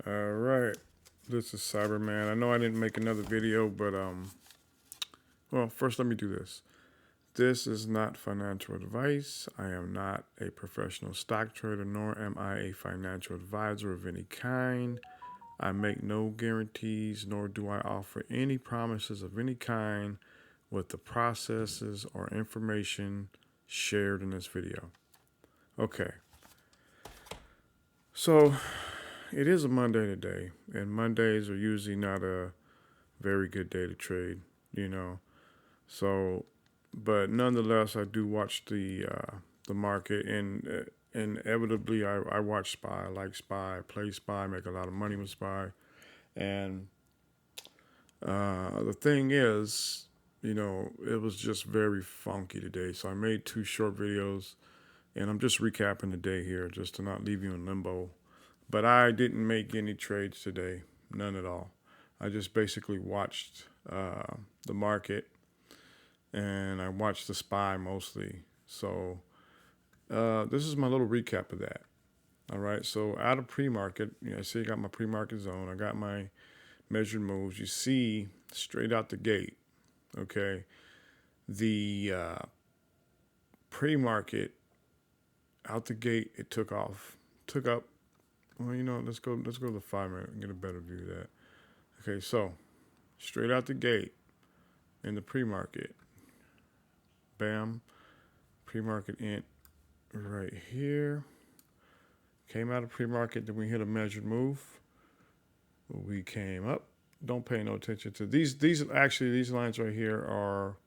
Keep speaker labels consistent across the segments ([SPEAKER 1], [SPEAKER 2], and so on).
[SPEAKER 1] All right, this is Cyberman. I know I didn't make another video, but well, first let me do this. This is not financial advice. I am not a professional stock trader, nor am I a financial advisor of any kind. I make no guarantees, nor do I offer any promises of any kind with the processes or information shared in this video. Okay, so it is a Monday today, and Mondays are usually not a very good day to trade, you know. So, but nonetheless, I do watch the market, and inevitably, I watch SPY. I like SPY, I play SPY, make a lot of money with SPY, and the thing is, it was just very funky today. So I made two short videos, and I'm just recapping the day here, just to not leave you in limbo. But I didn't make any trades today, none at all. I just basically watched the market, and I watched the SPY mostly. So this is my little recap of that. All right. So out of pre-market, I see I got my pre-market zone. I got my measured moves. You see straight out the gate. Okay. The pre-market out the gate, it took off, took up. Well, let's go. Let's go to the 5 minute and get a better view of that. Okay. So straight out the gate in the pre-market, bam, pre-market int right here. Came out of pre-market, then we hit a measured move. We came up. Don't pay no attention to these. These lines right here are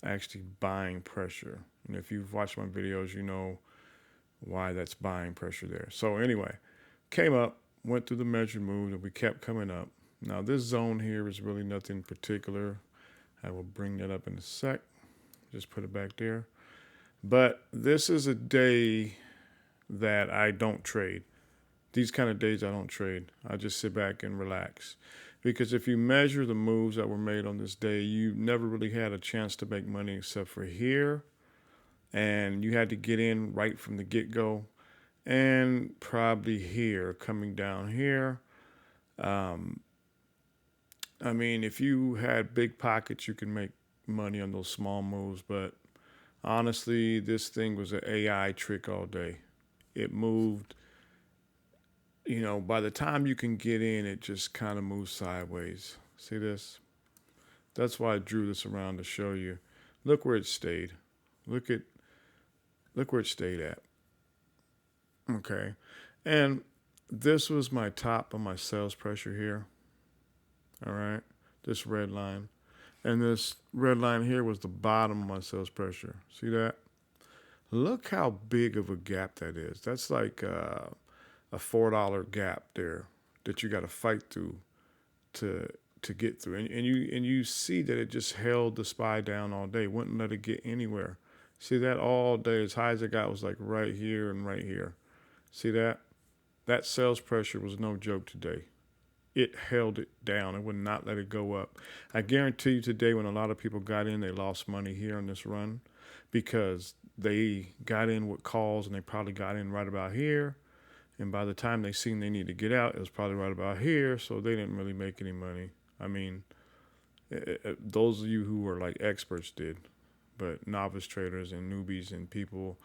[SPEAKER 1] actually buying pressure. And if you've watched my videos, you know why that's buying pressure there. So anyway, came up, went through the measured move, and we kept coming up. Now this zone here is really nothing particular. I will bring that up in a sec. Just put it back there. But this is a day that I don't trade. These kind of days I don't trade. I just sit back and relax. Because if you measure the moves that were made on this day, you never really had a chance to make money except for here. And you had to get in right from the get go. And probably here, coming down here. Um, I mean, if you had big pockets, you can make money on those small moves. But honestly, this thing was an AI trick all day. It moved, by the time you can get in, it just kind of moves sideways. See this? That's why I drew this around to show you. Look where it stayed. Look at look where it stayed at. Okay. And this was my top of my sales pressure here. All right. This red line. And this red line here was the bottom of my sales pressure. See that? Look how big of a gap that is. That's like a $4 gap there that you got to fight through to get through. And you see that it just held the SPY down all day, wouldn't let it get anywhere. See that all day, as high as it got was like right here and right here. See that? That sales pressure was no joke today. It held it down. It would not let it go up. I guarantee you today, when a lot of people got in, they lost money here on this run because they got in with calls and they probably got in right about here. And by the time they seen they need to get out, it was probably right about here. So they didn't really make any money. I mean, those of you who were like experts did, but novice traders and newbies and people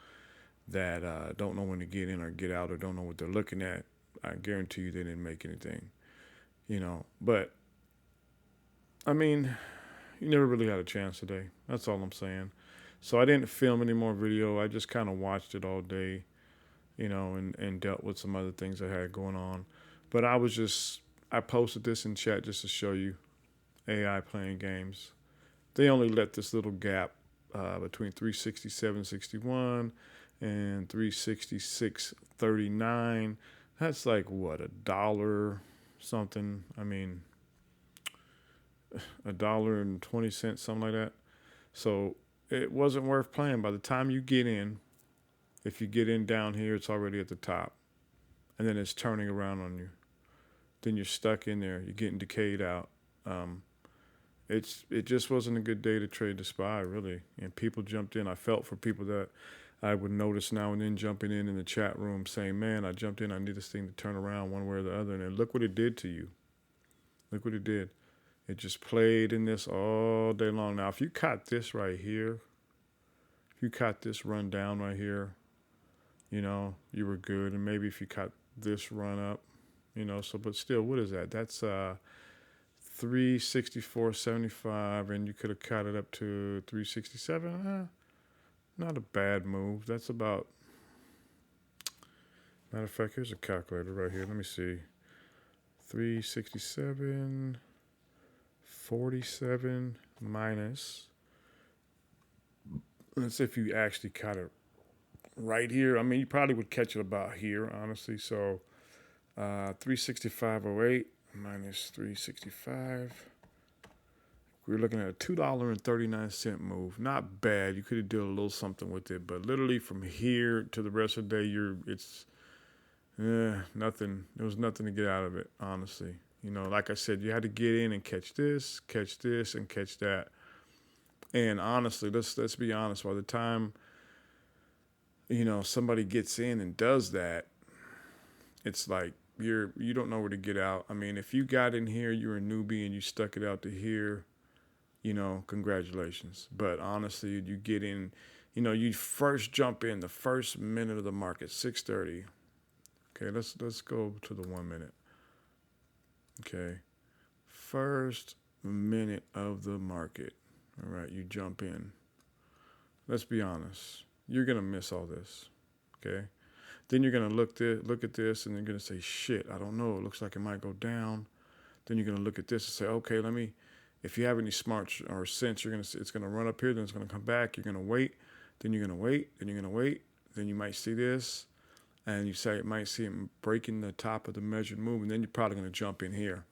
[SPEAKER 1] that don't know when to get in or get out or don't know what they're looking at, I guarantee you they didn't make anything. But I mean, you never really had a chance today. That's all I'm saying. So I didn't film any more video. I just kind of watched it all day, and dealt with some other things I had going on. But I posted this in chat just to show you AI playing games. They only let this little gap between 367.61 and 366.39. That's like what, a dollar something? I mean, $1.20, something like that. So it wasn't worth playing. By the time you get in, if you get in down here, it's already at the top, and then it's turning around on you. Then you're stuck in there. You're getting decayed out. Um, it just wasn't a good day to trade the SPY, really. And people jumped in. I felt for people that I would notice now and then jumping in the chat room saying, man, I jumped in. I need this thing to turn around one way or the other. And then look what it did to you. Look what it did. It just played in this all day long. Now, if you caught this right here, if you caught this run down right here, you know, you were good. And maybe if you caught this run up, you know, so, but still, what is that? That's 364.75, and you could have caught it up to 367. Not a bad move. That's about, matter of fact, here's a calculator right here. Let me see. 367.47 minus, let's say if you actually caught it right here. I mean, you probably would catch it about here, honestly. So 365.08 minus 365. We're looking at a $2.39 move. Not bad. You could have done a little something with it, but literally from here to the rest of the day, it's nothing. There was nothing to get out of it, honestly. You know, like I said, you had to get in and catch this, and catch that. And honestly, let's be honest. By the time, you know, somebody gets in and does that, it's like you don't know where to get out. I mean, if you got in here, you're a newbie and you stuck it out to here, you know, congratulations. But honestly, you get in, you know, you first jump in the first minute of the market, 6:30. Okay, let's go to the 1 minute. Okay, first minute of the market. All right, you jump in. Let's be honest. You're gonna miss all this. Okay. Then you're gonna look at this, and you're gonna say, "Shit, I don't know. It looks like it might go down." Then you're gonna look at this and say, "Okay, let me." If you have any smarts or sense, it's gonna run up here, then it's gonna come back. You're gonna wait. Then you're gonna wait. Then you're gonna wait. Then you might see this, and you might see it breaking the top of the measured move, and then you're probably gonna jump in here.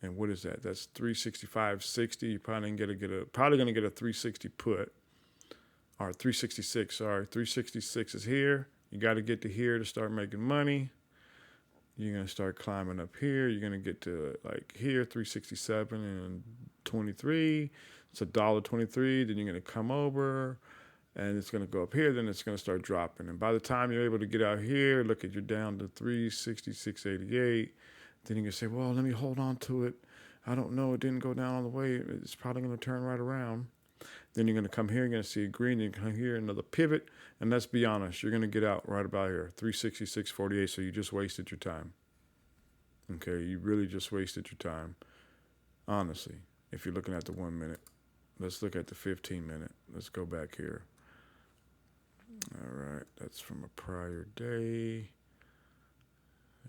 [SPEAKER 1] And what is that? That's 365.60. You're probably gonna get a 360 put, or 366. Sorry, 366 is here. You got to get to here to start making money. You're going to start climbing up here. You're going to get to like here, 367 and 23. It's $1.23. Then you're going to come over and it's going to go up here. Then it's going to start dropping. And by the time you're able to get out here, look at you're down to 366.88. Then you're going to say, well, let me hold on to it. I don't know. It didn't go down all the way. It's probably going to turn right around. Then you're going to come here, you're going to see a green, you come here, another pivot, and let's be honest, you're going to get out right about here, 366.48, so you just wasted your time. Okay, you really just wasted your time, honestly, if you're looking at the 1 minute. Let's look at the 15 minute. Let's go back here. All right, that's from a prior day.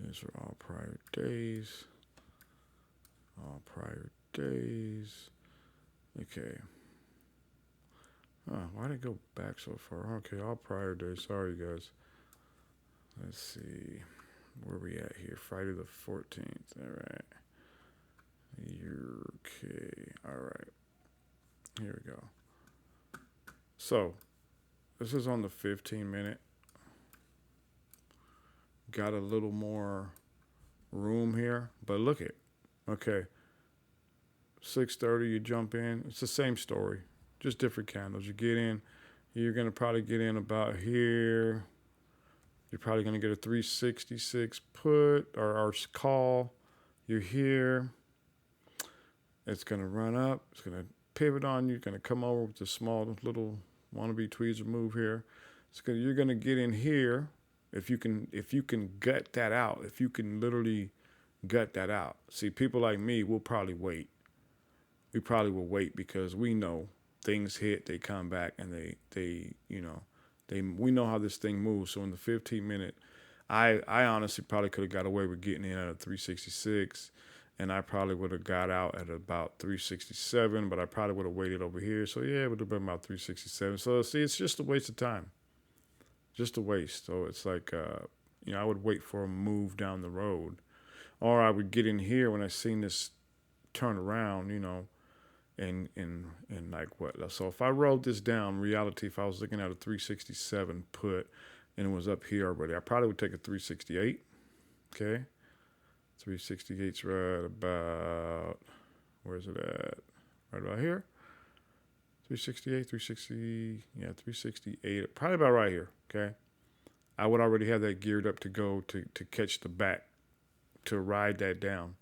[SPEAKER 1] These are all prior days. All prior days. Okay. Why did it go back so far? Okay, all prior days. Sorry, guys. Let's see. Where are we at here? Friday the 14th. All right. Okay. All right. Here we go. So, this is on the 15 minute. Got a little more room here, but look at, okay. 6:30, you jump in. It's the same story. Just different candles. You get in, you're going to probably get in about here. You're probably going to get a 366 put or call. You're here. It's going to run up. It's going to pivot on you. You're going to come over with a small little wannabe tweezer move here. You're going to get in here. If you can gut that out, if you can literally gut that out. See, people like me will probably wait. We probably will wait because we know things hit, they come back, and we know how this thing moves. So in the 15 minute, I honestly probably could have got away with getting in at a 366, and I probably would have got out at about 367, but I probably would have waited over here. So yeah, it would have been about 367. So see, it's just a waste of time, just a waste. So it's like, I would wait for a move down the road, or I would get in here when I seen this turn around, and like what? So if I wrote this down, reality, if I was looking at a 367 put and it was up here already, I probably would take a 368. Okay. 368's right about, where's it at? Right about here. 368, 360, yeah, 368, probably about right here, okay? I would already have that geared up to go to catch the back, to ride that down.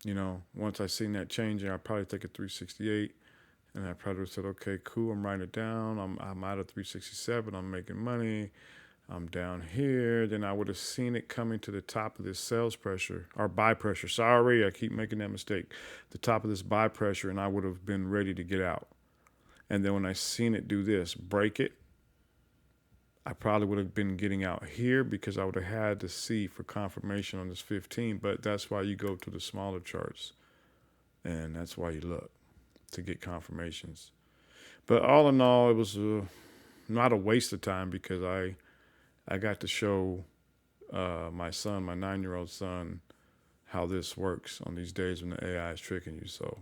[SPEAKER 1] You know, once I seen that changing, I'd probably take a 368, and I probably would have said, okay, cool, I'm writing it down. I'm out of 367, I'm making money. I'm down here. Then I would have seen it coming to the top of this sales pressure or buy pressure. Sorry, I keep making that mistake. The top of this buy pressure, and I would have been ready to get out. And then when I seen it do this, break it, I probably would have been getting out here because I would have had to see for confirmation on this 15. But that's why you go to the smaller charts, and that's why you look to get confirmations. But all in all, it was not a waste of time because I got to show my son, my 9-year-old son, how this works on these days when the AI is tricking you. So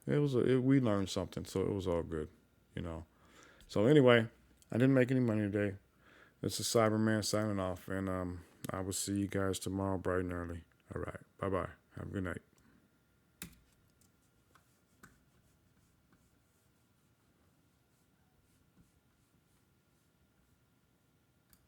[SPEAKER 1] we learned something, so it was all good, you know. So anyway, I didn't make any money today. This is Cyberman signing off, and I will see you guys tomorrow bright and early. All right, bye bye. Have a good night.